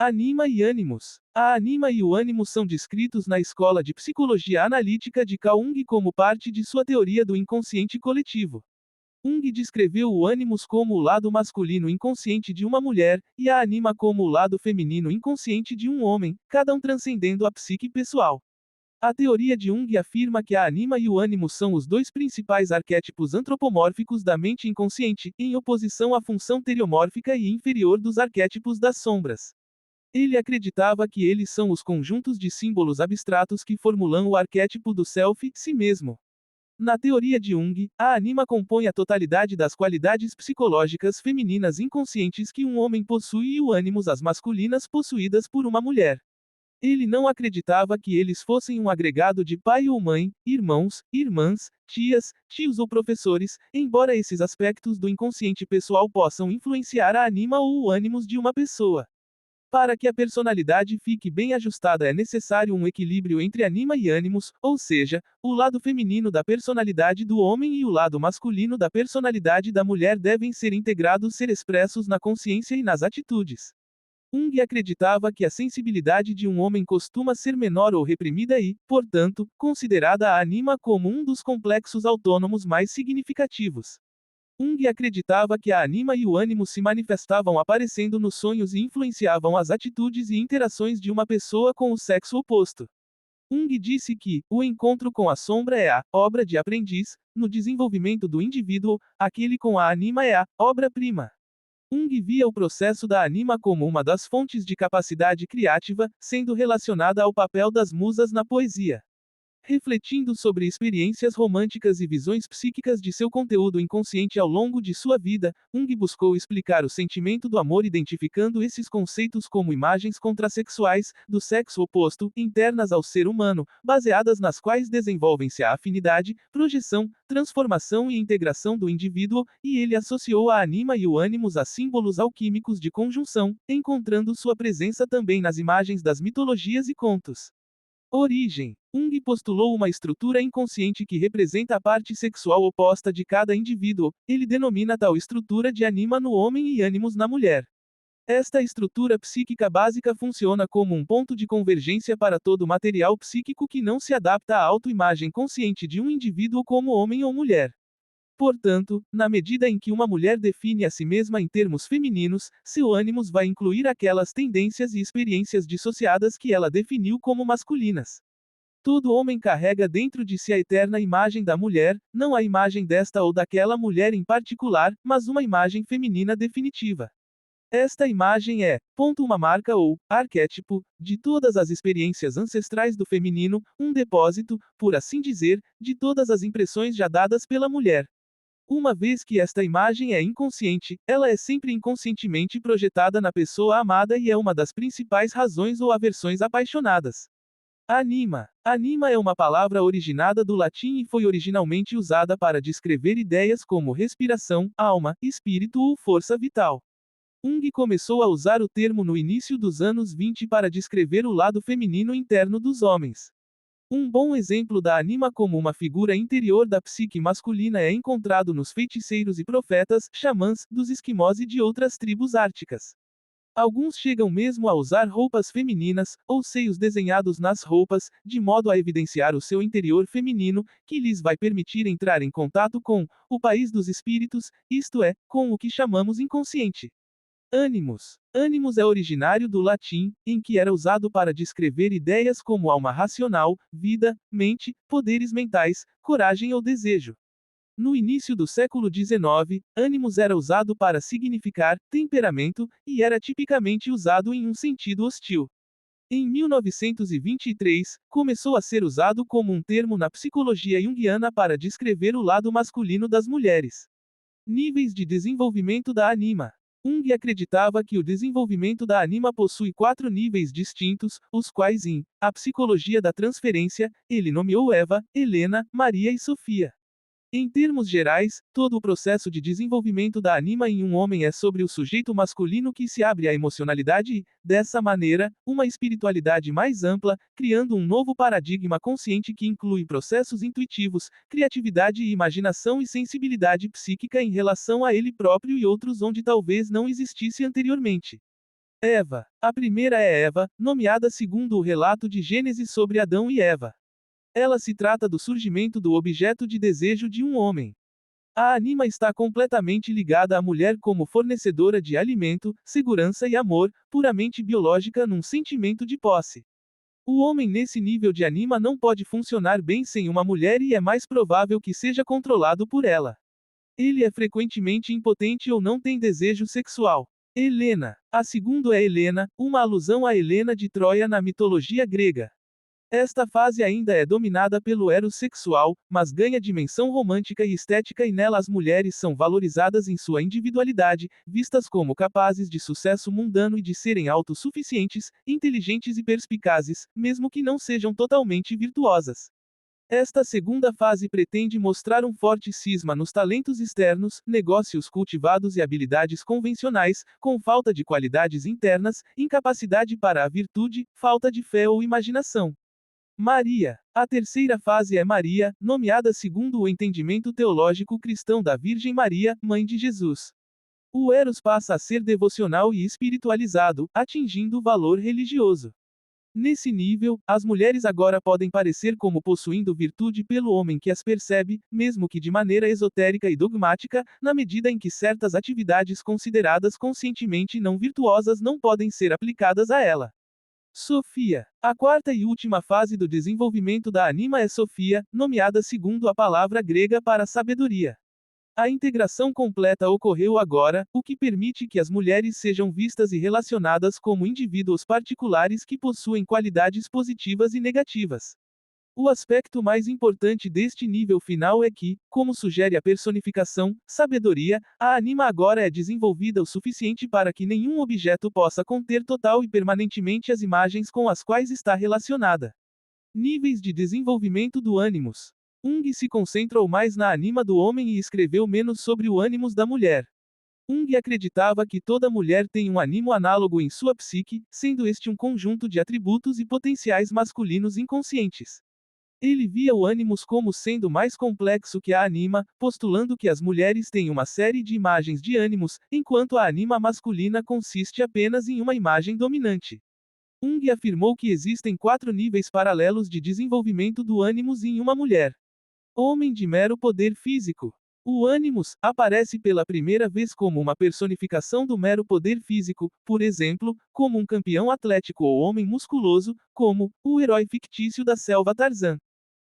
Anima e ânimos. A anima e o ânimo são descritos na Escola de Psicologia Analítica de Carl Jung como parte de sua teoria do inconsciente coletivo. Jung descreveu o ânimos como o lado masculino inconsciente de uma mulher, e a anima como o lado feminino inconsciente de um homem, cada um transcendendo a psique pessoal. A teoria de Jung afirma que a anima e o ânimo são os dois principais arquétipos antropomórficos da mente inconsciente, em oposição à função teriomórfica e inferior dos arquétipos das sombras. Ele acreditava que eles são os conjuntos de símbolos abstratos que formulam o arquétipo do self, si mesmo. Na teoria de Jung, a anima compõe a totalidade das qualidades psicológicas femininas inconscientes que um homem possui e o ânimos as masculinas possuídas por uma mulher. Ele não acreditava que eles fossem um agregado de pai ou mãe, irmãos, irmãs, tias, tios ou professores, embora esses aspectos do inconsciente pessoal possam influenciar a anima ou o ânimos de uma pessoa. Para que a personalidade fique bem ajustada é necessário um equilíbrio entre anima e ânimos, ou seja, o lado feminino da personalidade do homem e o lado masculino da personalidade da mulher devem ser integrados, ser expressos na consciência e nas atitudes. Jung acreditava que a sensibilidade de um homem costuma ser menor ou reprimida e, portanto, considerada a anima como um dos complexos autônomos mais significativos. Jung acreditava que a anima e o ânimo se manifestavam aparecendo nos sonhos e influenciavam as atitudes e interações de uma pessoa com o sexo oposto. Jung disse que o encontro com a sombra é a obra de aprendiz, no desenvolvimento do indivíduo, aquele com a anima é a obra-prima. Jung via o processo da anima como uma das fontes de capacidade criativa, sendo relacionada ao papel das musas na poesia. Refletindo sobre experiências românticas e visões psíquicas de seu conteúdo inconsciente ao longo de sua vida, Jung buscou explicar o sentimento do amor identificando esses conceitos como imagens contrassexuais, do sexo oposto, internas ao ser humano, baseadas nas quais desenvolvem-se a afinidade, projeção, transformação e integração do indivíduo, e ele associou a anima e o ânimos a símbolos alquímicos de conjunção, encontrando sua presença também nas imagens das mitologias e contos. Origem. Jung postulou uma estrutura inconsciente que representa a parte sexual oposta de cada indivíduo, ele denomina tal estrutura de anima no homem e ânimos na mulher. Esta estrutura psíquica básica funciona como um ponto de convergência para todo material psíquico que não se adapta à autoimagem consciente de um indivíduo como homem ou mulher. Portanto, na medida em que uma mulher define a si mesma em termos femininos, seu ânimos vai incluir aquelas tendências e experiências dissociadas que ela definiu como masculinas. Todo homem carrega dentro de si a eterna imagem da mulher, não a imagem desta ou daquela mulher em particular, mas uma imagem feminina definitiva. Esta imagem é, uma marca ou arquétipo de todas as experiências ancestrais do feminino, um depósito, por assim dizer, de todas as impressões já dadas pela mulher. Uma vez que esta imagem é inconsciente, ela é sempre inconscientemente projetada na pessoa amada e é uma das principais razões ou aversões apaixonadas. Anima. Anima é uma palavra originada do latim e foi originalmente usada para descrever ideias como respiração, alma, espírito ou força vital. Jung começou a usar o termo no início dos anos 20 para descrever o lado feminino interno dos homens. Um bom exemplo da anima como uma figura interior da psique masculina é encontrado nos feiticeiros e profetas, xamãs, dos esquimós e de outras tribos árticas. Alguns chegam mesmo a usar roupas femininas, ou seios desenhados nas roupas, de modo a evidenciar o seu interior feminino, que lhes vai permitir entrar em contato com o país dos espíritos, isto é, com o que chamamos inconsciente. Ânimos. Ânimos é originário do latim, em que era usado para descrever ideias como alma racional, vida, mente, poderes mentais, coragem ou desejo. No início do século XIX, ânimos era usado para significar temperamento, e era tipicamente usado em um sentido hostil. Em 1923, começou a ser usado como um termo na psicologia junguiana para descrever o lado masculino das mulheres. Níveis de desenvolvimento da anima. Jung acreditava que o desenvolvimento da anima possui 4 níveis distintos, os quais em A Psicologia da Transferência, ele nomeou Eva, Helena, Maria e Sofia. Em termos gerais, todo o processo de desenvolvimento da anima em um homem é sobre o sujeito masculino que se abre à emocionalidade e, dessa maneira, uma espiritualidade mais ampla, criando um novo paradigma consciente que inclui processos intuitivos, criatividade e imaginação e sensibilidade psíquica em relação a ele próprio e outros onde talvez não existisse anteriormente. Eva. A primeira é Eva, nomeada segundo o relato de Gênesis sobre Adão e Eva. Ela se trata do surgimento do objeto de desejo de um homem. A anima está completamente ligada à mulher como fornecedora de alimento, segurança e amor, puramente biológica num sentimento de posse. O homem nesse nível de anima não pode funcionar bem sem uma mulher e é mais provável que seja controlado por ela. Ele é frequentemente impotente ou não tem desejo sexual. Helena. A segunda é Helena, uma alusão a Helena de Troia na mitologia grega. Esta fase ainda é dominada pelo eros sexual, mas ganha dimensão romântica e estética e nela as mulheres são valorizadas em sua individualidade, vistas como capazes de sucesso mundano e de serem autossuficientes, inteligentes e perspicazes, mesmo que não sejam totalmente virtuosas. Esta segunda fase pretende mostrar um forte cisma nos talentos externos, negócios cultivados e habilidades convencionais, com falta de qualidades internas, incapacidade para a virtude, falta de fé ou imaginação. Maria. A terceira fase é Maria, nomeada segundo o entendimento teológico cristão da Virgem Maria, Mãe de Jesus. O Eros passa a ser devocional e espiritualizado, atingindo o valor religioso. Nesse nível, as mulheres agora podem parecer como possuindo virtude pelo homem que as percebe, mesmo que de maneira esotérica e dogmática, na medida em que certas atividades consideradas conscientemente não virtuosas não podem ser aplicadas a ela. Sofia. A quarta e última fase do desenvolvimento da anima é Sofia, nomeada segundo a palavra grega para sabedoria. A integração completa ocorreu agora, o que permite que as mulheres sejam vistas e relacionadas como indivíduos particulares que possuem qualidades positivas e negativas. O aspecto mais importante deste nível final é que, como sugere a personificação, sabedoria, a anima agora é desenvolvida o suficiente para que nenhum objeto possa conter total e permanentemente as imagens com as quais está relacionada. Níveis de desenvolvimento do ânimos. Jung se concentrou mais na anima do homem e escreveu menos sobre o ânimos da mulher. Jung acreditava que toda mulher tem um animo análogo em sua psique, sendo este um conjunto de atributos e potenciais masculinos inconscientes. Ele via o ânimos como sendo mais complexo que a anima, postulando que as mulheres têm uma série de imagens de ânimos, enquanto a anima masculina consiste apenas em uma imagem dominante. Jung afirmou que existem 4 níveis paralelos de desenvolvimento do ânimos em uma mulher. Homem de mero poder físico. O ânimos aparece pela primeira vez como uma personificação do mero poder físico, por exemplo, como um campeão atlético ou homem musculoso, como o herói fictício da selva Tarzan.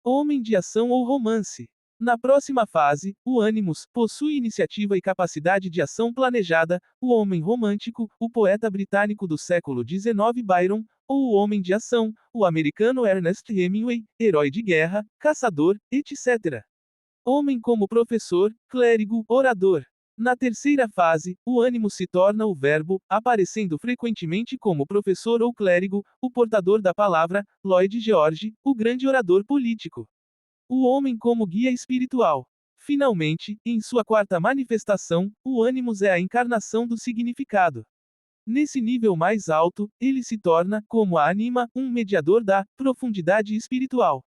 Homem de ação ou romance. Na próxima fase, o ânimos possui iniciativa e capacidade de ação planejada, o homem romântico, o poeta britânico do século XIX Byron, ou o homem de ação, o americano Ernest Hemingway, herói de guerra, caçador, etc. Homem como professor, clérigo, orador. Na terceira fase, o ânimo se torna o verbo, aparecendo frequentemente como professor ou clérigo, o portador da palavra, Lloyd George, o grande orador político. O homem como guia espiritual. Finalmente, em sua quarta manifestação, o ânimos é a encarnação do significado. Nesse nível mais alto, ele se torna, como a anima, um mediador da profundidade espiritual.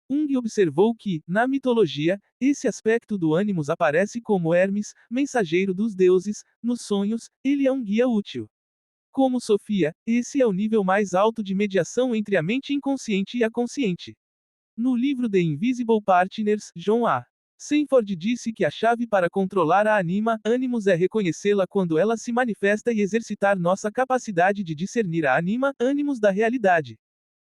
Jung observou que, na mitologia, esse aspecto do ânimos aparece como Hermes, mensageiro dos deuses, nos sonhos, ele é um guia útil. Como Sofia, esse é o nível mais alto de mediação entre a mente inconsciente e a consciente. No livro The Invisible Partners, John A. Sanford disse que a chave para controlar a anima, ânimos é reconhecê-la quando ela se manifesta e exercitar nossa capacidade de discernir a anima, ânimos da realidade.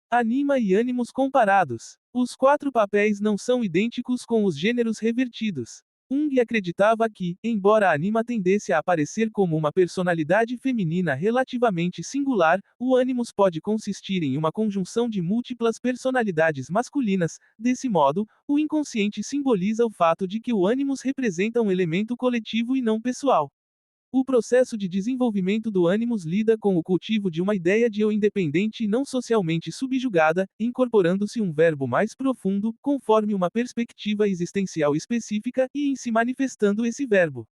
Anima e ânimos comparados. Os 4 papéis não são idênticos com os gêneros revertidos. Jung acreditava que, embora a anima tendesse a aparecer como uma personalidade feminina relativamente singular, o ânimos pode consistir em uma conjunção de múltiplas personalidades masculinas. Desse modo, o inconsciente simboliza o fato de que o ânimos representa um elemento coletivo e não pessoal. O processo de desenvolvimento do ânimos lida com o cultivo de uma ideia de eu independente e não socialmente subjugada, incorporando-se um verbo mais profundo, conforme uma perspectiva existencial específica, e em se manifestando esse verbo.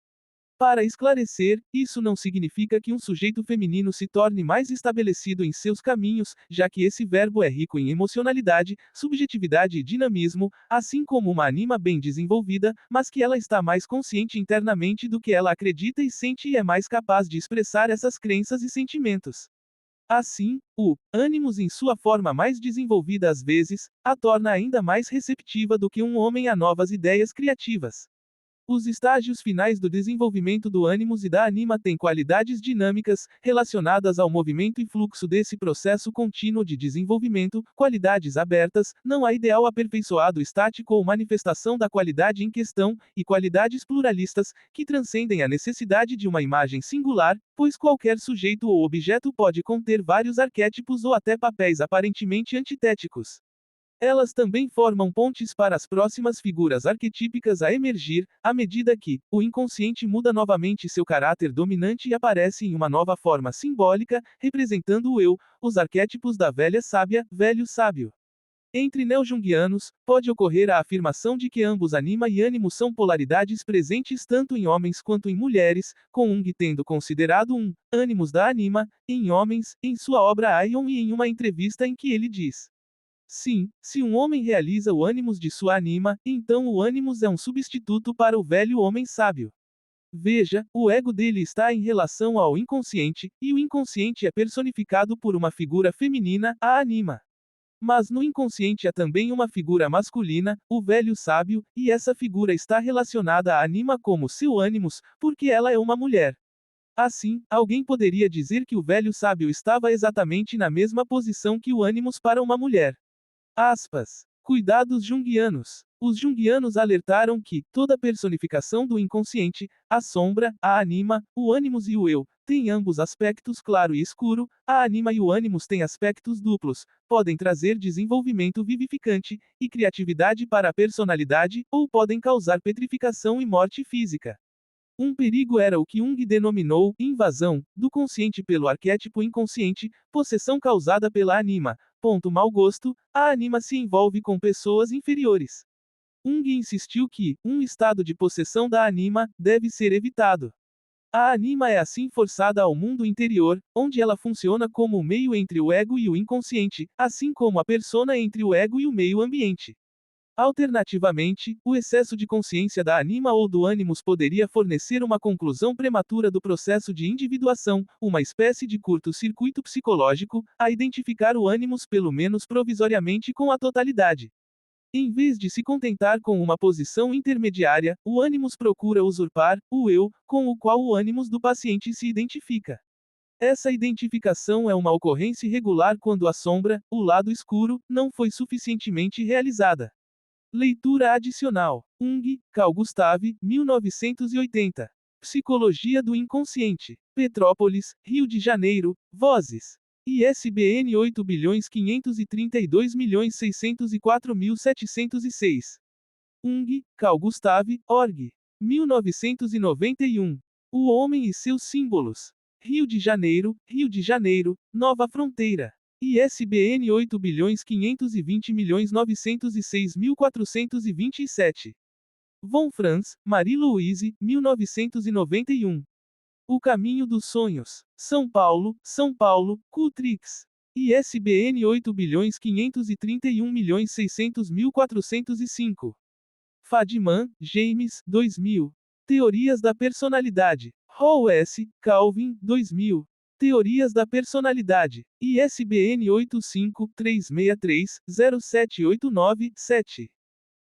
Para esclarecer, isso não significa que um sujeito feminino se torne mais estabelecido em seus caminhos, já que esse verbo é rico em emocionalidade, subjetividade e dinamismo, assim como uma anima bem desenvolvida, mas que ela está mais consciente internamente do que ela acredita e sente e é mais capaz de expressar essas crenças e sentimentos. Assim, o ânimos em sua forma mais desenvolvida às vezes, a torna ainda mais receptiva do que um homem a novas ideias criativas. Os estágios finais do desenvolvimento do ânimos e da anima têm qualidades dinâmicas, relacionadas ao movimento e fluxo desse processo contínuo de desenvolvimento, qualidades abertas, não há ideal aperfeiçoado estático ou manifestação da qualidade em questão, e qualidades pluralistas, que transcendem a necessidade de uma imagem singular, pois qualquer sujeito ou objeto pode conter vários arquétipos ou até papéis aparentemente antitéticos. Elas também formam pontes para as próximas figuras arquetípicas a emergir, à medida que o inconsciente muda novamente seu caráter dominante e aparece em uma nova forma simbólica, representando o eu, os arquétipos da velha sábia, velho sábio. Entre neo-jungianos, pode ocorrer a afirmação de que ambos anima e ânimo são polaridades presentes tanto em homens quanto em mulheres, com Jung tendo considerado um ânimos da anima em homens, em sua obra Aion e em uma entrevista em que ele diz: sim, se um homem realiza o ânimos de sua anima, então o ânimos é um substituto para o velho homem sábio. Veja, o ego dele está em relação ao inconsciente, e o inconsciente é personificado por uma figura feminina, a anima. Mas no inconsciente há também uma figura masculina, o velho sábio, e essa figura está relacionada à anima como seu ânimos, porque ela é uma mulher. Assim, alguém poderia dizer que o velho sábio estava exatamente na mesma posição que o ânimos para uma mulher. Aspas. Cuidados junguianos. Os junguianos alertaram que toda personificação do inconsciente, a sombra, a anima, o ânimos e o eu, têm ambos aspectos claro e escuro, a anima e o ânimos têm aspectos duplos, podem trazer desenvolvimento vivificante e criatividade para a personalidade, ou podem causar petrificação e morte física. Um perigo era o que Jung denominou invasão do consciente pelo arquétipo inconsciente, possessão causada pela anima. Ponto mau gosto, a anima se envolve com pessoas inferiores. Jung insistiu que um estado de possessão da anima deve ser evitado. A anima é assim forçada ao mundo interior, onde ela funciona como o meio entre o ego e o inconsciente, assim como a persona entre o ego e o meio ambiente. Alternativamente, o excesso de consciência da anima ou do ânimos poderia fornecer uma conclusão prematura do processo de individuação, uma espécie de curto-circuito psicológico, a identificar o ânimos pelo menos provisoriamente com a totalidade. Em vez de se contentar com uma posição intermediária, o ânimos procura usurpar o eu, com o qual o ânimos do paciente se identifica. Essa identificação é uma ocorrência irregular quando a sombra, o lado escuro, não foi suficientemente realizada. Leitura adicional. Jung, Carl Gustav, 1980. Psicologia do Inconsciente. Petrópolis, Rio de Janeiro, Vozes. ISBN 8.532.604.706. Jung, Carl Gustav, org. 1991. O Homem e seus Símbolos. Rio de Janeiro, Nova Fronteira. ISBN 8.520.906.427. Von Franz, Marie-Louise, 1991. O Caminho dos Sonhos. São Paulo, Cultrix. ISBN 8.531.600.405. Fadiman, James, 2000. Teorias da Personalidade. Hall S. Calvin, 2000. Teorias da Personalidade. ISBN 85-363-07897.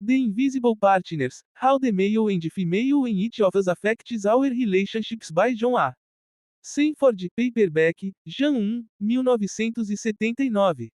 The Invisible Partners, How the Male and Female in Each of Us Affects Our Relationships by John A. Sanford, paperback, Jan 1, 1979.